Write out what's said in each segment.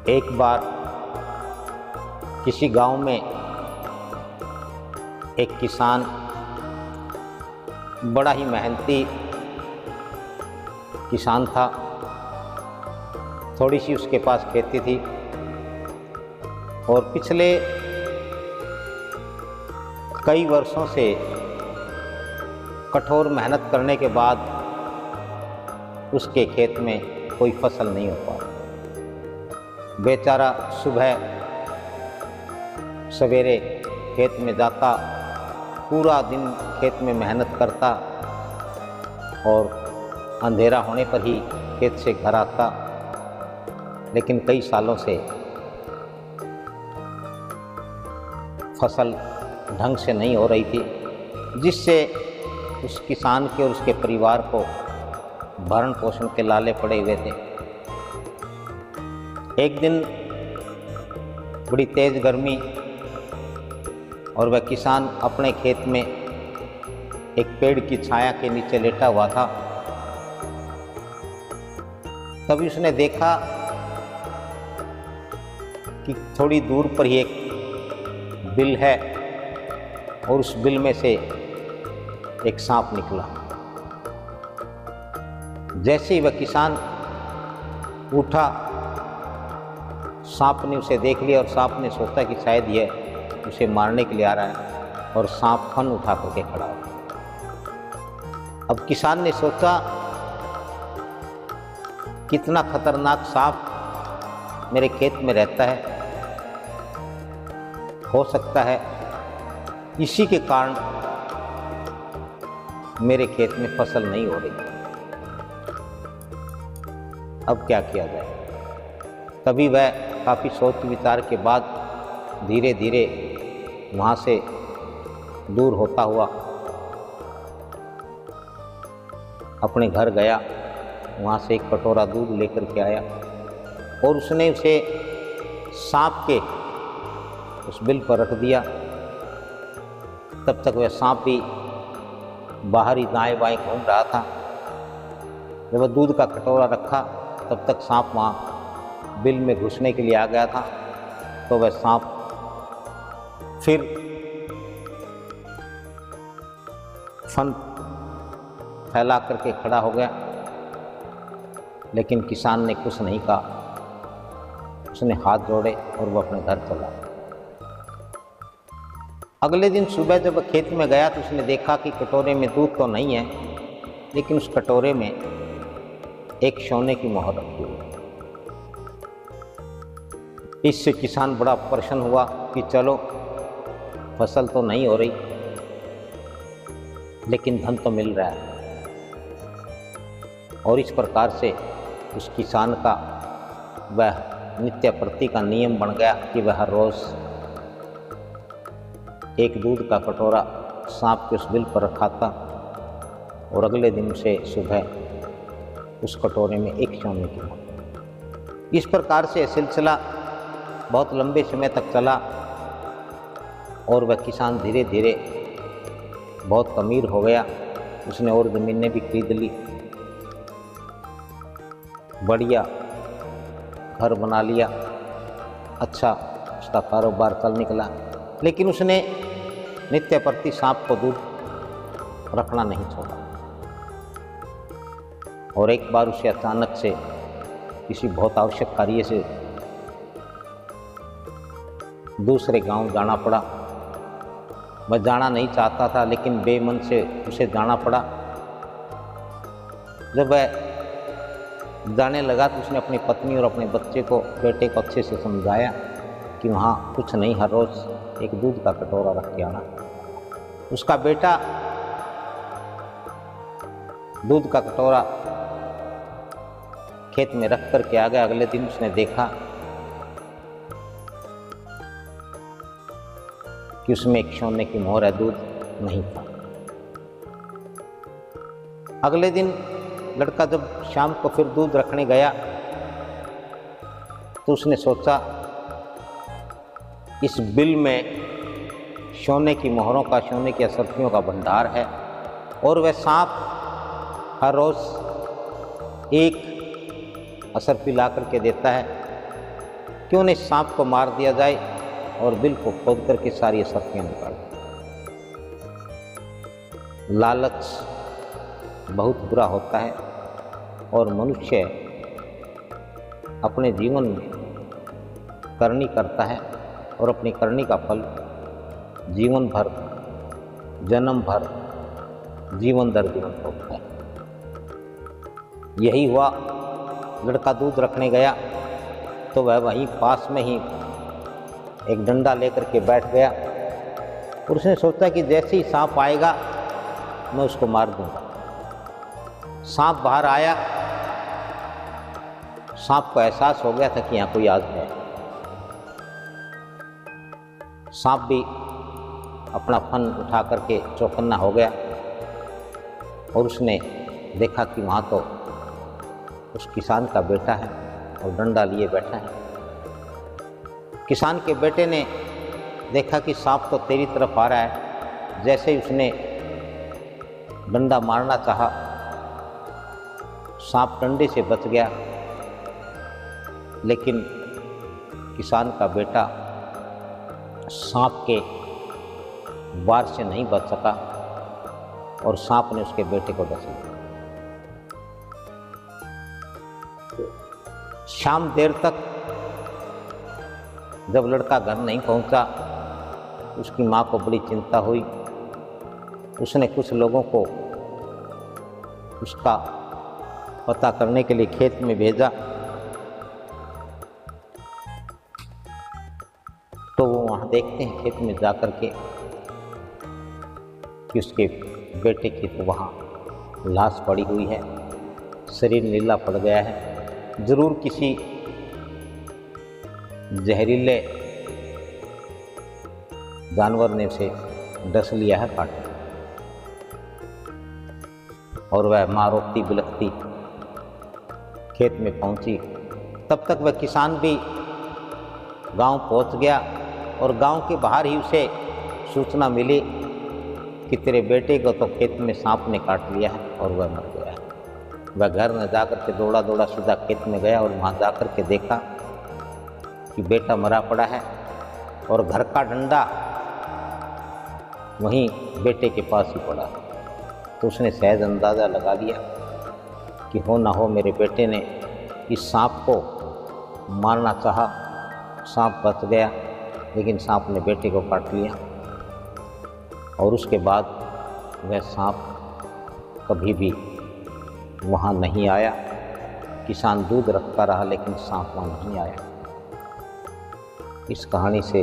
एक बार किसी गांव में एक किसान बड़ा ही मेहनती किसान था। थोड़ी सी उसके पास खेती थी और पिछले कई वर्षों से कठोर मेहनत करने के बाद उसके खेत में कोई फसल नहीं हो पा रही। बेचारा सुबह सवेरे खेत में जाता, पूरा दिन खेत में मेहनत करता और अंधेरा होने पर ही खेत से घर आता, लेकिन कई सालों से फसल ढंग से नहीं हो रही थी, जिससे उस किसान के और उसके परिवार को भरण पोषण के लाले पड़े हुए थे। एक दिन बड़ी तेज गर्मी और वह किसान अपने खेत में एक पेड़ की छाया के नीचे लेटा हुआ था। तभी उसने देखा कि थोड़ी दूर पर ही एक बिल है और उस बिल में से एक सांप निकला। जैसे ही वह किसान उठा, सांप ने उसे देख लिया और सांप ने सोचा कि शायद यह उसे मारने के लिए आ रहा है, और सांप फन उठा करके खड़ा हो। अब किसान ने सोचा कितना खतरनाक सांप मेरे खेत में रहता है, हो सकता है इसी के कारण मेरे खेत में फसल नहीं हो रही। अब क्या किया जाए? तभी वह काफ़ी सोच विचार के बाद धीरे धीरे वहाँ से दूर होता हुआ अपने घर गया। वहाँ से एक कटोरा दूध लेकर के आया और उसने उसे सांप के उस बिल पर रख दिया। तब तक वह सांप भी बाहर ही दाएं बाएं घूम रहा था। जब वह दूध का कटोरा रखा तब तक सांप वहाँ बिल में घुसने के लिए आ गया था। तो वह सांप फिर फन फैला करके खड़ा हो गया, लेकिन किसान ने कुछ नहीं कहा। उसने हाथ जोड़े और वह अपने घर चला। अगले दिन सुबह जब वह खेत में गया तो उसने देखा कि कटोरे में दूध तो नहीं है, लेकिन उस कटोरे में एक सोने की मोहर रखी हुई है। इससे किसान बड़ा प्रसन्न हुआ कि चलो फसल तो नहीं हो रही, लेकिन धन तो मिल रहा है। और इस प्रकार से उस किसान का वह नित्य प्रति का नियम बन गया कि वह हर रोज़ एक दूध का कटोरा सांप के उस बिल पर रखाता और अगले दिन से सुबह उस कटोरे में एक सोने की मोहर। इस प्रकार से सिलसिला बहुत लंबे समय तक चला और वह किसान धीरे धीरे बहुत अमीर हो गया। उसने और ज़मीनें भी खरीद ली, बढ़िया घर बना लिया, अच्छा उसका कारोबार चल निकला। लेकिन उसने नित्य प्रति सांप को दूध रखना नहीं छोड़ा। और एक बार उसे अचानक से किसी बहुत आवश्यक कार्य से दूसरे गांव जाना पड़ा। वह जाना नहीं चाहता था, लेकिन बेमन से उसे जाना पड़ा। जब वह जाने लगा तो उसने अपनी पत्नी और अपने बच्चे को, बेटे को अच्छे से समझाया कि वहाँ कुछ नहीं, हर रोज़ एक दूध का कटोरा रख के आना। उसका बेटा दूध का कटोरा खेत में रख कर के आ गया। अगले दिन उसने देखा कि उसमें एक सोने की मोहर है, दूध नहीं था। अगले दिन लड़का जब शाम को फिर दूध रखने गया तो उसने सोचा इस बिल में सोने की मोहरों का, सोने की असरफियों का भंडार है और वह सांप हर रोज़ एक असरफी ला करके देता है। क्यों नहीं सांप को मार दिया जाए और बिल को खोद करके सारी असरफियाँ निकाल दें। लालच बहुत बुरा होता है और मनुष्य अपने जीवन में करनी करता है और अपनी करनी का फल जीवन भर, जन्म भर, जीवन दर जीवन होता है। यही हुआ, लड़का दूध रखने गया तो वह वहीं पास में ही एक डंडा लेकर के बैठ गया और उसने सोचा कि जैसे ही सांप आएगा मैं उसको मार दूंगा। सांप बाहर आया, सांप को एहसास हो गया था कि यहाँ कोई आदमी है। सांप भी अपना फन उठा करके चौकन्ना हो गया और उसने देखा कि वहाँ तो उस किसान का बेटा है और डंडा लिए बैठा है। किसान के बेटे ने देखा कि सांप तो तेरी तरफ आ रहा है। जैसे ही उसने डंडा मारना चाहा, सांप डंडे से बच गया, लेकिन किसान का बेटा सांप के वार से नहीं बच सका और सांप ने उसके बेटे को डस लिया। शाम देर तक जब लड़का घर नहीं पहुंचा, उसकी माँ को बड़ी चिंता हुई। उसने कुछ लोगों को उसका पता करने के लिए खेत में भेजा, तो वो वहाँ देखते हैं खेत में जा कर के कि उसके बेटे की तो वहाँ लाश पड़ी हुई है, शरीर नीला पड़ गया है। ज़रूर किसी जहरीले जानवर ने उसे डस लिया है, काटा। और वह माँ रोती बिलखती खेत में पहुंची। तब तक वह किसान भी गांव पहुंच गया और गांव के बाहर ही उसे सूचना मिली कि तेरे बेटे को तो खेत में सांप ने काट लिया है और वह मर गया है। वह घर में जाकर के दौड़ा दौड़ा सीधा खेत में गया और वहाँ जाकर के देखा कि बेटा मरा पड़ा है और घर का डंडा वहीं बेटे के पास ही पड़ा। तो उसने सहज अंदाज़ा लगा लिया कि हो ना हो मेरे बेटे ने इस सांप को मारना चाहा, सांप बच गया, लेकिन सांप ने बेटे को काट लिया। और उसके बाद वह सांप कभी भी वहाँ नहीं आया। किसान दूध रखता रहा लेकिन सांप वहाँ नहीं आया। इस कहानी से,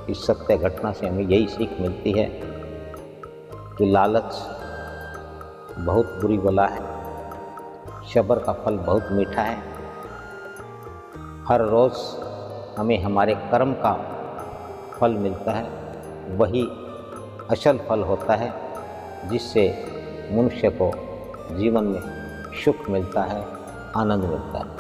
इस सत्य घटना से हमें यही सीख मिलती है कि लालच बहुत बुरी बला है, सब्र का फल बहुत मीठा है। हर रोज़ हमें हमारे कर्म का फल मिलता है, वही असल फल होता है जिससे मनुष्य को जीवन में सुख मिलता है, आनंद मिलता है।